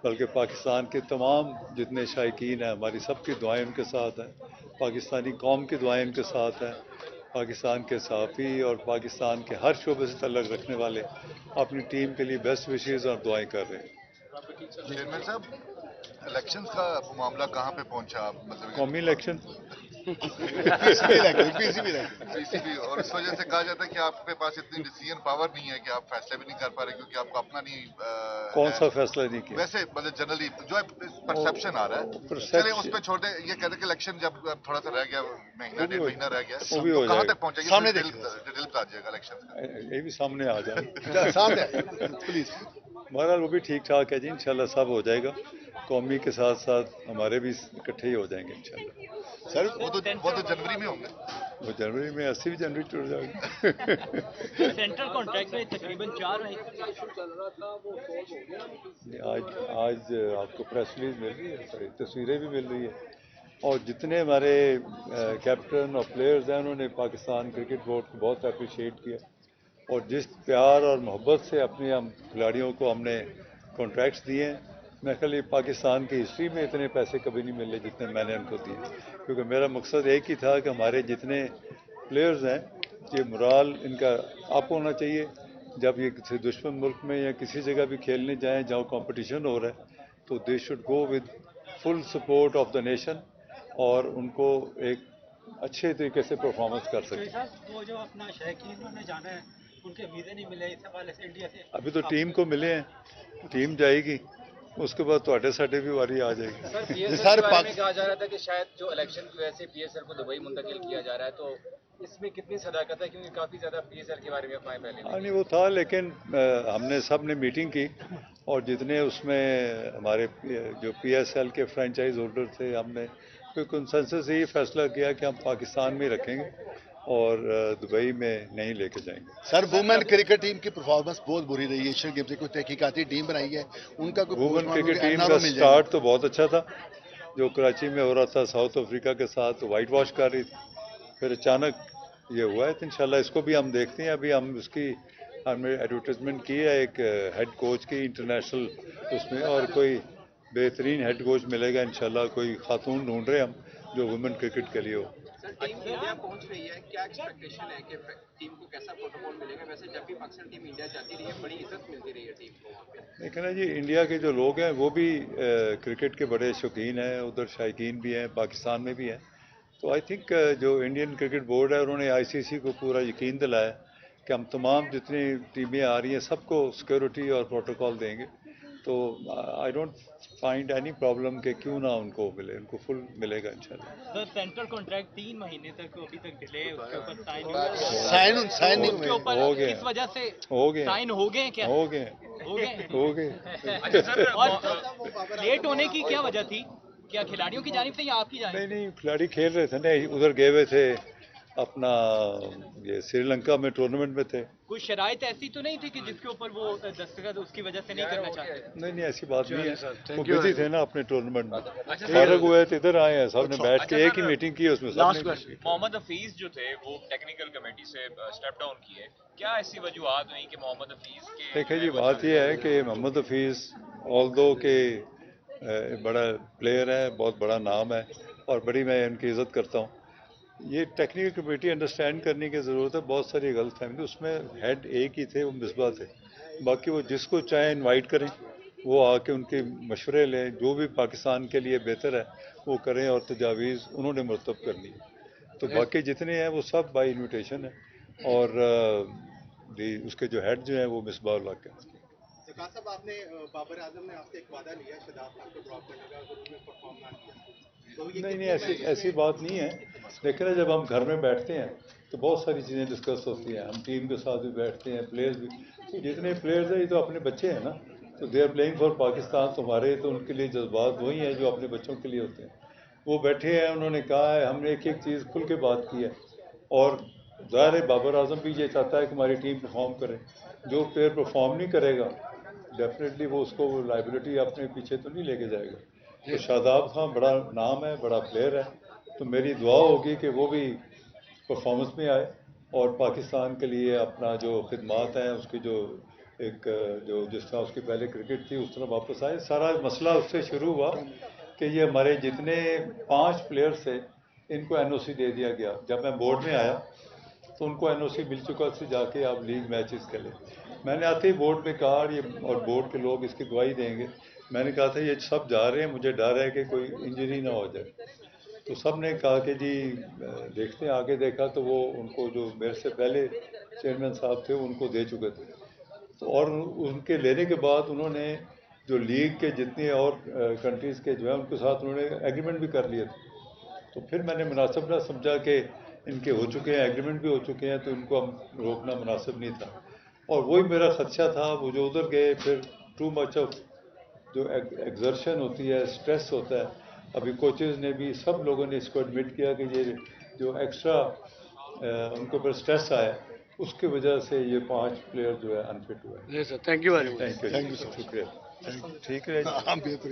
बल्कि पाकिस्तान के तमाम जितने शायकीन हैं हमारी सबकी दुआएं उनके साथ हैं, पाकिस्तानी कौम की दुआएं उनके साथ हैं, पाकिस्तान के सहाफ़ी और पाकिस्तान के हर शोबे से तल्लुक़ रखने वाले अपनी टीम के लिए बेस्ट विशेज़ और दुआएं कर रहे हैं। चेयरमैन साहब, इलेक्शन का मामला कहाँ पे पहुंचा? मतलब कौमी इलेक्शन पीसीबी, और इस वजह से कहा जाता है कि आपके पास इतनी डिसीजन पावर नहीं है कि आप फैसले भी नहीं कर पा रहे क्योंकि आपका अपना नहीं कौन है। सा फैसला नहीं किया? वैसे मतलब जनरली जो परसेप्शन आ रहा है, चले उस पर छोड़ दें। ये कहते हैं कि इलेक्शन जब थोड़ा सा रह गया, महीना डेढ़ महीना रह गया, वो भी तो हो कहाँ जाएगा, तक पहुंचेगी? सामने डिटेल बता दीजिएगा इलेक्शन का। ये भी सामने आ जाए। सामने प्लीज। बहरहाल वो भी ठीक ठाक है जी, इंशाल्लाह सब हो जाएगा। कौमी के साथ साथ हमारे भी इकट्ठे ही हो जाएंगे इंशाल्लाह। सर वो तो जनवरी में होंगे। वो जनवरी में 80 जनवरी टूट जाएगा। सेंट्रल कॉन्ट्रैक्ट में तकरीबन 4 महीने आज आपको प्रेस रिलीज मिल रही है, सारी तस्वीरें भी मिल रही है, और जितने हमारे कैप्टन और प्लेयर्स हैं उन्होंने पाकिस्तान क्रिकेट बोर्ड को बहुत अप्रिशिएट किया, और जिस प्यार और मोहब्बत से अपने हम खिलाड़ियों को हमने कॉन्ट्रैक्ट्स दिए हैं, मैं ख्याल पाकिस्तान की हिस्ट्री में इतने पैसे कभी नहीं मिले जितने मैंने उनको दिए, क्योंकि मेरा मकसद एक ही था कि हमारे जितने प्लेयर्स हैं ये मोराल इनका अप होना चाहिए। जब ये किसी दुश्मन मुल्क में या किसी जगह भी खेलने जाएं जहाँ कंपटीशन हो रहा है, तो they should go with full support of the nation, और उनको एक अच्छे तरीके से परफॉर्मेंस कर सकें। वो जो अपना शौकीन ने जाना है, उनके वीज़े नहीं मिले, इस हवाले से इंडिया से अभी तो टीम को मिले हैं, टीम जाएगी, उसके बाद थोड़े साढ़े भी वारी आ जाएगी। सर के बारे में कहा जा रहा था कि शायद जो इलेक्शन की वजह से पीएसएल को दुबई मुंतकिल किया जा रहा है, तो इसमें कितनी सदाकत है? क्योंकि काफी ज्यादा पीएसएल के बारे में अफवाहें पहले नहीं वो था, लेकिन हमने सब ने मीटिंग की, और जितने उसमें हमारे जो पीएसएल के फ्रेंचाइज होल्डर थे, हमने कोई कंसेंसस यही फैसला किया कि हम पाकिस्तान में रखेंगे और दुबई में नहीं लेके जाएंगे। सर वुमेन क्रिकेट टीम की परफॉर्मेंस बहुत बुरी रही है, एशियन गेम से कोई तहकीकाती टीम बनाई है उनका कोई? वुमेन क्रिकेट टीम का स्टार्ट तो बहुत अच्छा था, जो कराची में हो रहा था साउथ अफ्रीका के साथ, तो वाइट वॉश कर रही थी, फिर अचानक ये हुआ है, तो इंशाल्लाह इसको भी हम देखते हैं। अभी हम उसकी हमने एडवर्टाइजमेंट की है एक हेड कोच की इंटरनेशनल उसमें, और कोई बेहतरीन हेड कोच मिलेगा इंशाल्लाह, कोई खातून ढूंढ रहे हम जो वुमेन क्रिकेट के लिए हो। सर टीम इंडिया पहुंच रही है, क्या एक्सपेक्टेशन है कि टीम को कैसा प्रोटोकॉल मिलेगा? वैसे जब भी पाकिस्तान टीम इंडिया जाती रही है, बड़ी इज्जत मिलती रही है टीम को वहाँ पे। लेकिन जी इंडिया के जो लोग हैं वो भी क्रिकेट के बड़े शौकीन हैं, उधर शायकीन भी हैं, पाकिस्तान में भी हैं, तो आई थिंक जो इंडियन क्रिकेट बोर्ड है उन्होंने आईसीसी को पूरा यकीन दिलाया कि हम तमाम जितनी टीमें आ रही हैं सबको सिक्योरिटी और प्रोटोकॉल देंगे, तो I don't find any problem कि क्यों ना उनको मिले, उनको फुल मिलेगा इंशाल्लाह। सर सेंट्रल कॉन्ट्रैक्ट 3 महीने तक अभी तक डिले, उसके ऊपर साइन साइन नहीं हुए, हो गए, इस वजह से हो गए, साइन हो गए क्या? हो गए, हो गए। हो गए। और लेट होने की क्या वजह थी? क्या खिलाड़ियों की जानिब से या आपकी जानिब? नहीं खिलाड़ी खेल रहे थे ना, उधर गए हुए थे अपना ये श्रीलंका में टूर्नामेंट में थे। कोई शराइत ऐसी तो नहीं थी कि जिसके ऊपर वो दस्तखत उसकी वजह से नहीं करना चाहते? नहीं ऐसी बात नहीं है, वो बिजी थे ना अपने टूर्नामेंट में, फारग हुए थे, इधर आए हैं, सबने बैठ के एक ही मीटिंग की उसमें सबने। मोहम्मद हफीज जो थे वो टेक्निकल कमेटी से स्टेप डाउन किए, क्या ऐसी वजूहत हुई कि मोहम्मद हफीज के? देखिए जी बात यह है कि मोहम्मद हफीज ऑल्दो के बड़ा प्लेयर है, बहुत बड़ा नाम है, और बड़ी मैं उनकी इज़्ज़त करता हूँ। ये टेक्निकल कमेटी अंडरस्टैंड करने की ज़रूरत है, बहुत सारी गलत फहमी, उसमें हेड एक ही थे, वो मिसबा थे, बाकी वो जिसको चाहे इनवाइट करें, वो आके उनके मशवरे लें, जो भी पाकिस्तान के लिए बेहतर है वो करें, और तजावीज़ उन्होंने मरतब करनी है, तो बाकी जितने हैं वो सब बाई इन्विटेशन है, और उसके जो हेड जो हैं वो मिसबा उल्लाह के। साहब आपने बाबर आजम ने आपसे एक वादा लिया शदाब खान को ड्रॉप करने का, अगर उसने परफॉर्म ना किया तो ये नहीं ऐसी बात नहीं है, लेकिन जब हम घर में बैठते हैं तो बहुत सारी चीज़ें डिस्कस होती हैं, हम टीम के साथ भी बैठते हैं, प्लेयर्स भी, तो जितने प्लेयर्स हैं ये तो अपने बच्चे हैं ना, तो they are playing for Pakistan, तुम्हारे तो उनके लिए जज्बात वही हैं जो अपने बच्चों के लिए होते हैं। वो बैठे हैं, उन्होंने कहा है, हमने एक एक चीज़ खुल के बात की है, और ज़ाहिर है बाबर आजम भी ये चाहता है कि हमारी टीम परफॉर्म करे, जो प्लेयर परफॉर्म नहीं करेगा डेफिनेटली वो उसको लाइबिलिटी अपने पीछे तो नहीं लेके जाएगा। तो शादाब खान बड़ा नाम है, बड़ा प्लेयर है, तो मेरी दुआ होगी कि वो भी परफॉर्मेंस में आए और पाकिस्तान के लिए अपना जो खिदमात हैं, उसकी जो एक जो जिस तरह उसकी पहले क्रिकेट थी उस तरह वापस आए। सारा मसला उससे शुरू हुआ कि ये हमारे जितने 5 प्लेयर्स थे इनको एनओसी दे दिया गया। जब मैं बोर्ड में आया तो उनको एनओसी मिल चुका से जाके आप लीग मैचेस खेलें। मैंने आते ही बोर्ड में कहा ये, और बोर्ड के लोग इसकी गवाही देंगे, मैंने कहा था ये सब जा रहे हैं, मुझे डर है कि कोई इंजरी ना हो जाए। तो सब ने कहा कि जी देखते हैं। आगे देखा तो वो उनको जो मेरे से पहले चेयरमैन साहब थे उनको दे चुके थे। तो और उनके लेने के बाद उन्होंने जो लीग के जितने और कंट्रीज़ के जो है उनके साथ उन्होंने एग्रीमेंट भी कर लिए थे। तो फिर मैंने मुनासिब ना समझा कि इनके हो चुके हैं, एग्रीमेंट भी हो चुके हैं, तो इनको हम रोकना मुनासिब नहीं था। और वही मेरा खदशा था, वो जो उधर गए फिर टू मच ऑफ जो एक्सर्शन होती है, स्ट्रेस होता है। अभी कोचेज़ ने भी, सब लोगों ने इसको एडमिट किया कि ये जो एक्स्ट्रा उनके ऊपर स्ट्रेस आया उसकी वजह से ये 5 प्लेयर जो है अनफिट हुए। जी sir, thank you very much. Thank you sir, शुक्रिया। ठीक है। हाँ, बेहतर